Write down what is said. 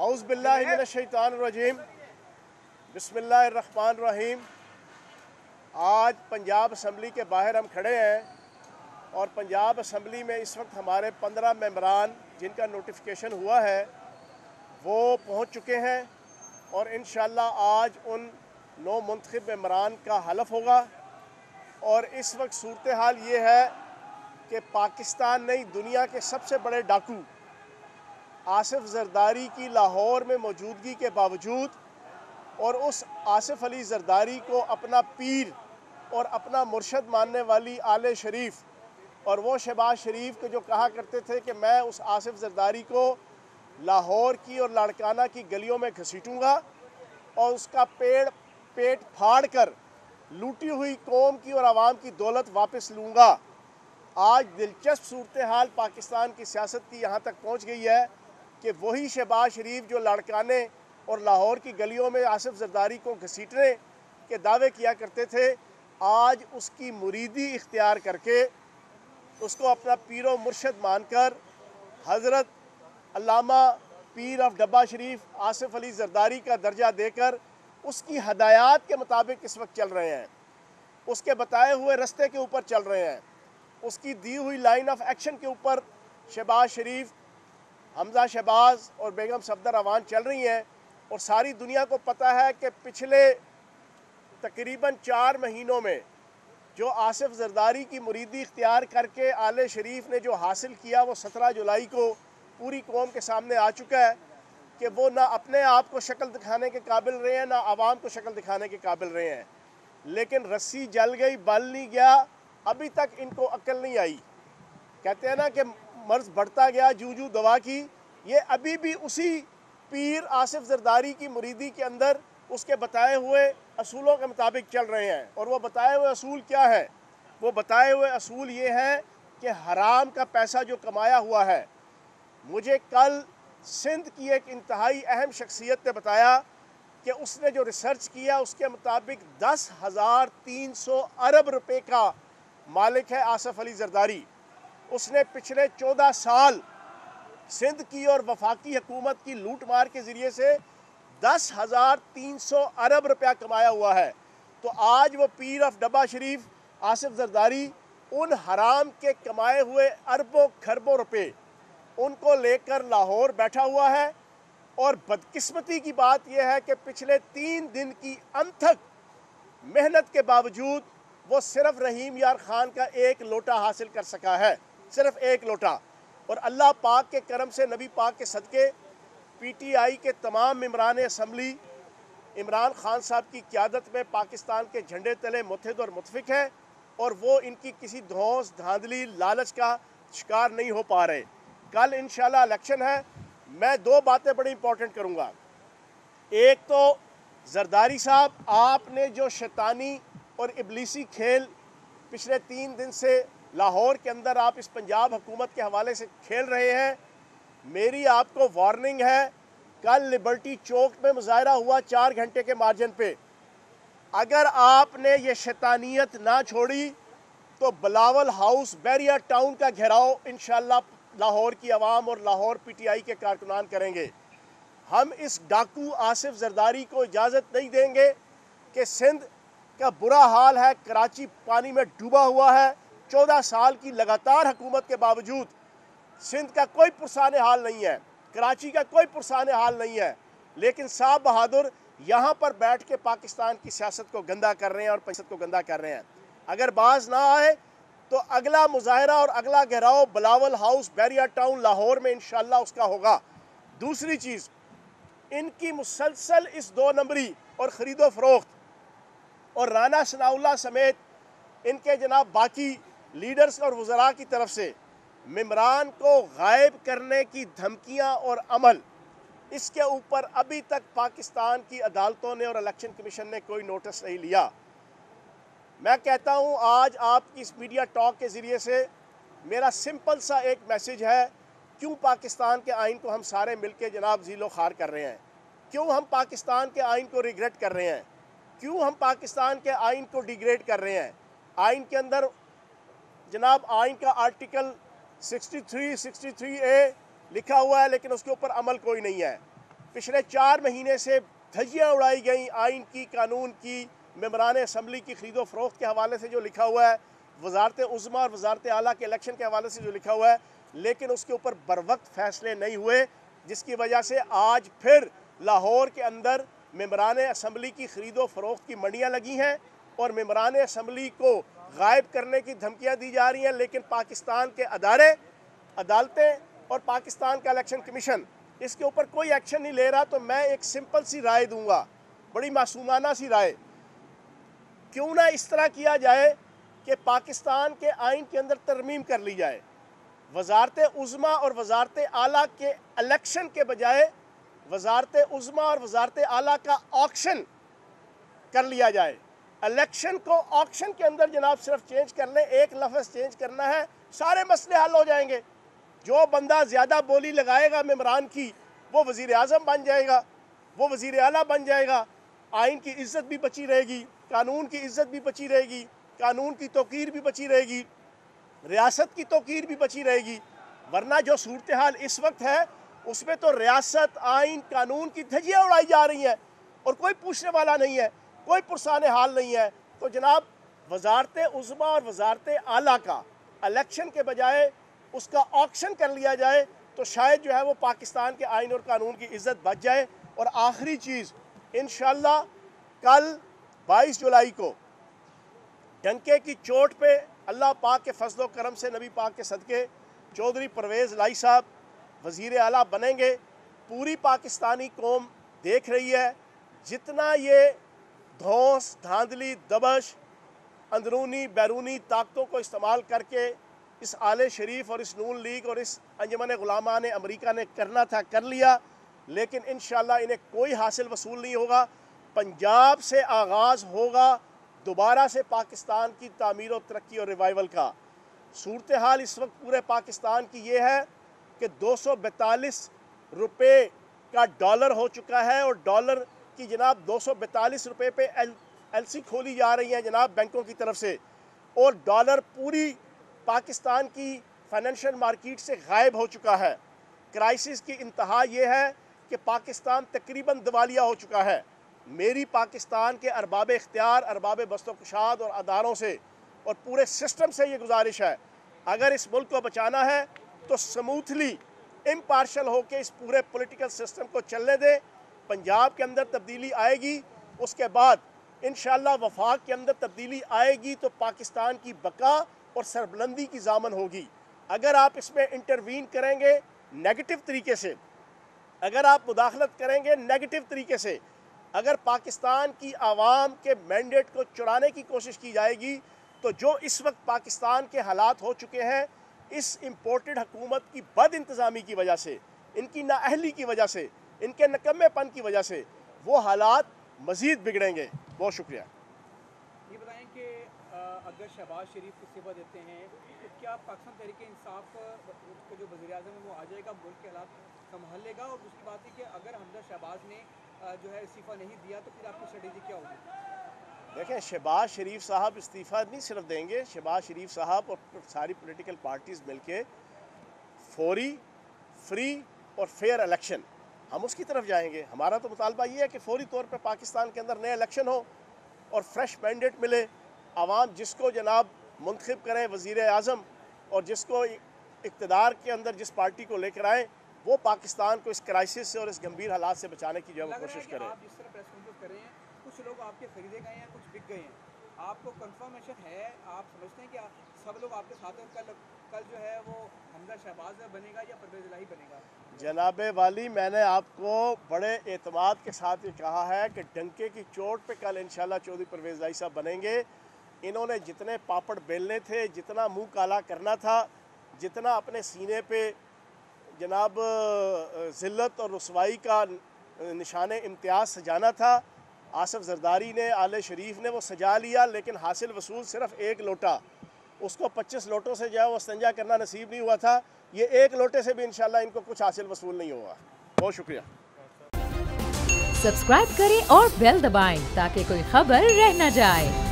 औज़ु बिल्लाहि मिनश्शैतानिर्रजीम बिस्मिल्लाहिर्रहमानिर्रहीम। आज पंजाब असम्बली के बाहर हम खड़े हैं और पंजाब असम्बली में इस वक्त हमारे 15 मेंबरान जिनका नोटिफिकेशन हुआ है वो पहुंच चुके हैं और इंशाअल्लाह आज उन 9 मुंतखब मेंबरान का हलफ होगा। और इस वक्त सूरत हाल ये है कि पाकिस्तान नहीं, दुनिया के सबसे बड़े डाकू आसिफ जरदारी की लाहौर में मौजूदगी के बावजूद और उस आसिफ अली जरदारी को अपना पीर और अपना मुर्शद मानने वाली आले शरीफ और वो शहबाज शरीफ को जो कहा करते थे कि मैं उस आसिफ जरदारी को लाहौर की और लाड़काना की गलियों में घसीटूँगा और उसका पेट फाड़ कर लूटी हुई कौम की और आवाम की दौलत वापस लूँगा। आज दिलचस्प सूरत हाल पाकिस्तान की सियासत की यहाँ तक पहुँच गई है कि वही शहबाज शरीफ जो लाड़काने और लाहौर की गलियों में आसिफ जरदारी को घसीटने के दावे किया करते थे, आज उसकी मुरीदी इख्तियार करके उसको अपना पीरो मुर्शद मानकर हज़रत अल्लामा पीर ऑफ डब्बा शरीफ आसिफ अली जरदारी का दर्जा देकर उसकी हदायत के मुताबिक इस वक्त चल रहे हैं, उसके बताए हुए रास्ते के ऊपर चल रहे हैं, उसकी दी हुई लाइन ऑफ एक्शन के ऊपर शहबाज शरीफ, हमजा शहबाज और बेगम सफदर अवान चल रही हैं। और सारी दुनिया को पता है कि पिछले तकरीबन 4 महीनों में जो आसिफ जरदारी की मुरीदी इख्तियार करके आले शरीफ ने जो हासिल किया वो 17 जुलाई को पूरी कौम के सामने आ चुका है कि वो ना अपने आप को शक्ल दिखाने के काबिल रहे हैं, ना आवाम को शक्ल दिखाने के काबिल रहे हैं। लेकिन रस्सी जल गई, बल नहीं गया, अभी तक इनको अक्ल नहीं आई। कहते हैं ना कि मर्ज बढ़ता गया जू जू दवा की, ये अभी भी उसी पीर आसिफ जरदारी की मुरीदी के अंदर उसके बताए हुए असूलों के मुताबिक चल रहे हैं। और वो बताए हुए असूल क्या है? वो बताए हुए असूल ये है कि हराम का पैसा जो कमाया हुआ है, मुझे कल सिंध की एक इंतहाई अहम शख्सियत ने बताया कि उसने जो रिसर्च किया उसके मुताबिक 10,300 अरब रुपए का मालिक है आसिफ अली जरदारी। उसने पिछले 14 साल सिंध की और वफाकी हुकूमत की लूट मार के ज़रिए से 10,300 अरब रुपया कमाया हुआ है। तो आज वो पीर ऑफ डब्बा शरीफ आसिफ जरदारी उन हराम के कमाए हुए अरबों खरबों रुपए उनको लेकर लाहौर बैठा हुआ है। और बदकिस्मती की बात यह है कि पिछले 3 दिन की अनथक मेहनत के बावजूद वो सिर्फ रहीम यार खान का एक लोटा हासिल कर सका है, सिर्फ एक लोटा। और अल्लाह पाक के करम से, नबी पाक के सदके, पीटीआई के तमाम मेंबरान असम्बली इमरान खान साहब की क़यादत में पाकिस्तान के झंडे तले मुत्तहिद और मुतफिक है और वो इनकी किसी धौंस धांधली लालच का शिकार नहीं हो पा रहे। कल इंशाल्लाह इलेक्शन है। मैं 2 बातें बड़ी इंपॉर्टेंट करूँगा। एक तो जरदारी साहब, आपने जो शैतानी और इबलीसी खेल पिछले 3 दिन से लाहौर के अंदर आप इस पंजाब हुकूमत के हवाले से खेल रहे हैं, मेरी आपको वार्निंग है। कल लिबर्टी चौक में मुजाहरा हुआ 4 घंटे के मार्जिन पे, अगर आपने ये शैतानियत ना छोड़ी तो बिलावल हाउस बैरिया टाउन का घेराव इंशाल्लाह लाहौर की आवाम और लाहौर पीटीआई के कारकुनान करेंगे। हम इस डाकू आसिफ जरदारी को इजाज़त नहीं देंगे कि सिंध का बुरा हाल है, कराची पानी में डूबा हुआ है। 14 साल की लगातार हुकूमत के बावजूद सिंध का कोई पुरसान हाल नहीं है, कराची का कोई पुरसान हाल नहीं है। लेकिन साहब बहादुर यहाँ पर बैठ के पाकिस्तान की सियासत को गंदा कर रहे हैं और पंचायत को गंदा कर रहे हैं। अगर बाज ना आए तो अगला मुजाहरा और अगला घेराव बिलावल हाउस बैरिया टाउन लाहौर में इंशाल्लाह उसका होगा। दूसरी चीज़, इनकी मुसलसल इस 2 नंबरी और ख़रीदो फरोख्त और राना सनाउल्लाह समेत इनके जनाब बाकी लीडर्स और वज़रा की तरफ से मेंबरान को गायब करने की धमकियां और अमल, इसके ऊपर अभी तक पाकिस्तान की अदालतों ने और इलेक्शन कमीशन ने कोई नोटिस नहीं लिया। मैं कहता हूं आज आपकी इस मीडिया टॉक के ज़रिए से मेरा सिंपल सा एक मैसेज है, क्यों पाकिस्तान के आइन को हम सारे मिलके जनाब ज़ीलो खार कर रहे हैं, क्यों हम पाकिस्तान के आइन को रिग्रेट कर रहे हैं, क्यों हम पाकिस्तान के आइन को डिग्रेड कर रहे हैं। आइन के अंदर जनाब आइन का आर्टिकल 63A लिखा हुआ है लेकिन उसके ऊपर अमल कोई नहीं है। पिछले 4 महीने से धज्जियाँ उड़ाई गई आइन की, कानून की, मेंबरान असम्बली की खरीदो फरोख्त के हवाले से जो लिखा हुआ है, वजारत उज़्मा और वजारत आला के इलेक्शन के हवाले से जो लिखा हुआ है, लेकिन उसके ऊपर बरवक्त फैसले नहीं हुए, जिसकी वजह से आज फिर लाहौर के अंदर मेंबरान असम्बली की खरीदो फरोख्त की मंडियाँ लगी हैं और मेंबरान असम्बली को गायब करने की धमकियाँ दी जा रही हैं। लेकिन पाकिस्तान के अदारे, अदालतें और पाकिस्तान का इलेक्शन कमीशन इसके ऊपर कोई एक्शन नहीं ले रहा। तो मैं एक सिंपल सी राय दूंगा, बड़ी मासूमाना सी राय, क्यों ना इस तरह किया जाए कि पाकिस्तान के आइन के अंदर तरमीम कर ली जाए, वजारत उज़्मा और वजारत आला के इलेक्शन के बजाय वजारत उज़्मा और वजारत आला का ऑक्शन कर लिया जाए। इलेक्शन को ऑक्शन के अंदर जनाब सिर्फ चेंज कर लें, एक लफ्ज़ चेंज करना है, सारे मसले हल हो जाएंगे। जो बंदा ज़्यादा बोली लगाएगा मेंबरान की, वो वज़ीर आज़म बन जाएगा, वो वज़ीर आला बन जाएगा। आइन की इज़्ज़त भी बची रहेगी, कानून की इज़्ज़त भी बची रहेगी, कानून की तौकीर भी बची रहेगी, रियासत की तौकीर भी बची रहेगी। वरना जो सूरत हाल इस वक्त है उसमें तो रियासत, आइन, कानून की धज्जियाँ उड़ाई जा रही हैं और कोई पूछने वाला नहीं है, कोई पुरसाने हाल नहीं है। तो जनाब वजारत उज़्मा और वजारत आला का इलेक्शन के बजाय उसका ऑक्शन कर लिया जाए तो शायद जो है वो पाकिस्तान के आइन और कानून की इज़्ज़त बच जाए। और आखिरी चीज़, इंशाअल्लाह कल 22 जुलाई को डंके की चोट पे अल्लाह पाक के फजल करम से, नबी पाक के सदके, चौधरी परवेज़ लाई साहब वज़ीर आला बनेंगे। पूरी पाकिस्तानी कौम देख रही है जितना ये धौंस, धांधली, दबश, अंदरूनी बैरूनी ताकतों को इस्तेमाल करके इस आले शरीफ और इस नून लीग और इस अंजुमन गुलामान अमरीका ने करना था कर लिया, लेकिन इंशाअल्लाह इन्हें कोई हासिल वसूल नहीं होगा। पंजाब से आगाज़ होगा दोबारा से पाकिस्तान की तामीर और तरक्की और रिवाइवल का। सूरत हाल इस वक्त पूरे पाकिस्तान की ये है कि 242 रुपये का डॉलर हो चुका है और डॉलर की जनाब 242 रुपये पे एलसी खोली जा रही है जनाब बैंकों की तरफ से, और डॉलर पूरी पाकिस्तान की फाइनेंशियल मार्केट से गायब हो चुका है। क्राइसिस की इंतहा ये है कि पाकिस्तान तकरीबन दिवालिया हो चुका है। मेरी पाकिस्तान के अरबाब इख्तियार, अरबाब बस्तोकुशाद और अदारों से और पूरे सिस्टम से ये गुजारिश है, अगर इस मुल्क को बचाना है तो स्मूथली, इम्पार्शल होकर इस पूरे पॉलिटिकल सिस्टम को चलने दें। पंजाब के अंदर तब्दीली आएगी, उसके बाद इंशाअल्लाह वफाक के अंदर तब्दीली आएगी तो पाकिस्तान की बका और सरबुलंदी की जामन होगी। अगर आप इसमें इंटरवीन करेंगे नेगेटिव तरीके से, अगर आप मुदाखलत करेंगे नेगेटिव तरीके से, अगर पाकिस्तान की आवाम के मैंडेट को चुराने की कोशिश की जाएगी, तो जो इस वक्त पाकिस्तान के हालात हो चुके हैं इस इम्पोर्टेड हुकूमत की बद इंतज़ामी की वजह से, इनकी नाअहली की वजह से, इनके नकम्मेपन की वजह से, वो हालात मज़ीद बिगड़ेंगे। बहुत शुक्रिया। ये बताएं कि अगर शहबाज शरीफ इस्तीफ़ा देते हैं तो क्या पाकिस्तान तहरीक इंसाफ का जो वज़ीर आज़म है वो आ जाएगा, मुल्क के हालात संभाल लेगा? और दूसरी बात है कि अगर हमजा शहबाज ने जो है इस्तीफ़ा नहीं दिया तो फिर आपकी स्ट्रेटेजी क्या होगी? देखें, शहबाज शरीफ साहब इस्तीफ़ा नहीं सिर्फ देंगे, शहबाज शरीफ साहब और सारी पॉलिटिकल पार्टीज़ मिलके फौरी, फ्री और फेयर इलेक्शन, हम उसकी तरफ जाएंगे। हमारा तो मुतालबा ये है कि फौरी तौर पे पाकिस्तान के अंदर नए इलेक्शन हो और फ्रेश मैंडेट मिले। आवाम जिसको जनाब मुंतखब करे वज़ीर आज़म और जिसको इक़्तिदार के अंदर जिस पार्टी को लेकर आए, वो पाकिस्तान को इस क्राइसिस से और इस गंभीर हालात से बचाने की जो कोशिश करें। आप जिस तरह प्रेस कॉन्फ्रेंस कर रहे हैं, कुछ लोग आपके खरीदे गए हैं, कुछ बिक गए हैं, आपको कंफर्मेशन है, आप समझते हैं कि सब लोग आपके साथ हैं? कल जो है वो हमजा शहबाज बनेगा या परवेज़ इलाही बनेगा? जनाब वाली, मैंने आपको बड़े एतमाद के साथ ये कहा है कि डंके की चोट पे कल इंशाल्लाह चौधरी परवेज़ इलाही साहब बनेंगे। इन्होंने जितने पापड़ बेलने थे, जितना मुंह काला करना था, जितना अपने सीने पे जनाब ज़िल्लत और रुसवाई का निशान इम्तियाज़ सजाना था, आसिफ ज़रदारी ने, आले शरीफ ने वो सजा लिया, लेकिन हासिल वसूल सिर्फ एक लोटा, उसको 25 लोटों से जो है वो संजा करना नसीब नहीं हुआ था। ये एक लोटे से भी इंशाल्लाह इनको कुछ हासिल वसूल नहीं होगा। बहुत शुक्रिया। सब्सक्राइब करें और बेल दबाएं ताकि कोई खबर रह न जाए।